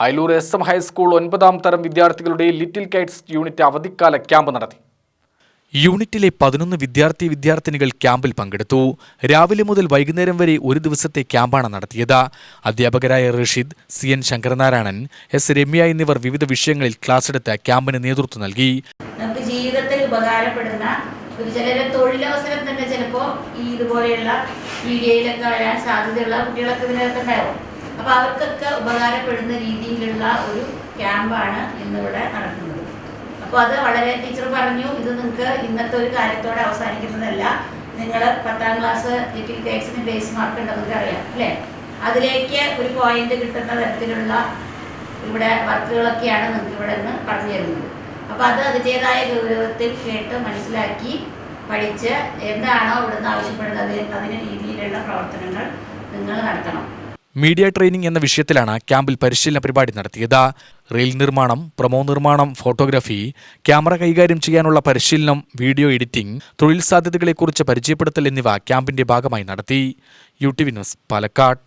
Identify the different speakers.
Speaker 1: Ayalur SM high school 9ാം തരം വിദ്യാർത്ഥികളുടെ little Kites unit അവധിക്കാല ക്യാമ്പ് നടത്തി.
Speaker 2: യൂണിറ്റിലെ 11 വിദ്യാർത്ഥിനികൾ ക്യാമ്പിൽ പങ്കെടുത്തു. രാവിലെ മുതൽ വൈകുന്നേരം വരെ ഒരു ദിവസത്തെ ക്യാമ്പാണ് നടത്തിയത്. അധ്യാപകരായ റഷീദ്, CN ശങ്കരനാരായണൻ, S രമ്യ എന്നിവർ വിവിധ വിഷയങ്ങളിൽ ക്ലാസ്സെടുത്ത് ക്യാമ്പിന് നേതൃത്വം നൽകി.
Speaker 3: നമുക്ക് ജീവിതത്തിൽ ഉപകാരപ്പെടുന്ന ചിലരെ തൊഴിലവസരം തന്നെ ചിലപ്പോൾ ഇതുപോലെയുള്ള മീഡിയയിലൊക്കെ വരാൻ സാധ്യതയുള്ള കുട്ടികളൊക്കെ ഇതിനകത്ത് ഉണ്ടാവും. അപ്പോൾ അവർക്കൊക്കെ ഉപകാരപ്പെടുന്ന രീതിയിലുള്ള ഒരു ക്യാമ്പാണ് ഇന്നിവിടെ നടക്കുന്നത്. അപ്പോൾ അത് വളരെ ടീച്ചർ പറഞ്ഞു, ഇത് നിങ്ങൾക്ക് ഇന്നത്തെ ഒരു കാര്യത്തോടെ അവസാനിക്കുന്നതല്ല. നിങ്ങൾ 10ാം ക്ലാസ് ലിറ്റിൽ കൈറ്റ്സിന് ബേസ് മാർക്ക് ഉണ്ടെന്നൊക്കെ അറിയാം അല്ലേ? അതിലേക്ക് ഒരു പോയിന്റ് കിട്ടുന്ന തരത്തിലുള്ള ഇവിടെ വർക്കുകളൊക്കെയാണ് നിങ്ങൾക്ക് ഇവിടെ നിന്ന് പറഞ്ഞു തരുന്നത്. അപ്പോൾ അത് അതിൻ്റേതായ ഗൗരവത്തിൽ കേട്ട് മനസ്സിലാക്കി പഠിച്ച് എന്താണോ ഇവിടുന്ന് ആവശ്യപ്പെടുന്നത് അതിന് രീതിയിലുള്ള പ്രവർത്തനങ്ങൾ നിങ്ങൾ നടത്തണം.
Speaker 2: മീഡിയ ട്രെയിനിംഗ് എന്ന വിഷയത്തിലാണ് ക്യാമ്പിൽ പരിശീലന പരിപാടി നടത്തിയത്. റീൽ നിർമ്മാണം, പ്രൊമോ നിർമ്മാണം, ഫോട്ടോഗ്രാഫി, ക്യാമറ കൈകാര്യം ചെയ്യാനുള്ള പരിശീലനം, വീഡിയോ എഡിറ്റിംഗ്, തൊഴിൽ സാധ്യതകളെക്കുറിച്ച് പരിചയപ്പെടുത്തൽ എന്നിവ ക്യാമ്പിന്റെ ഭാഗമായി നടത്തി. UTV news, Palakkad.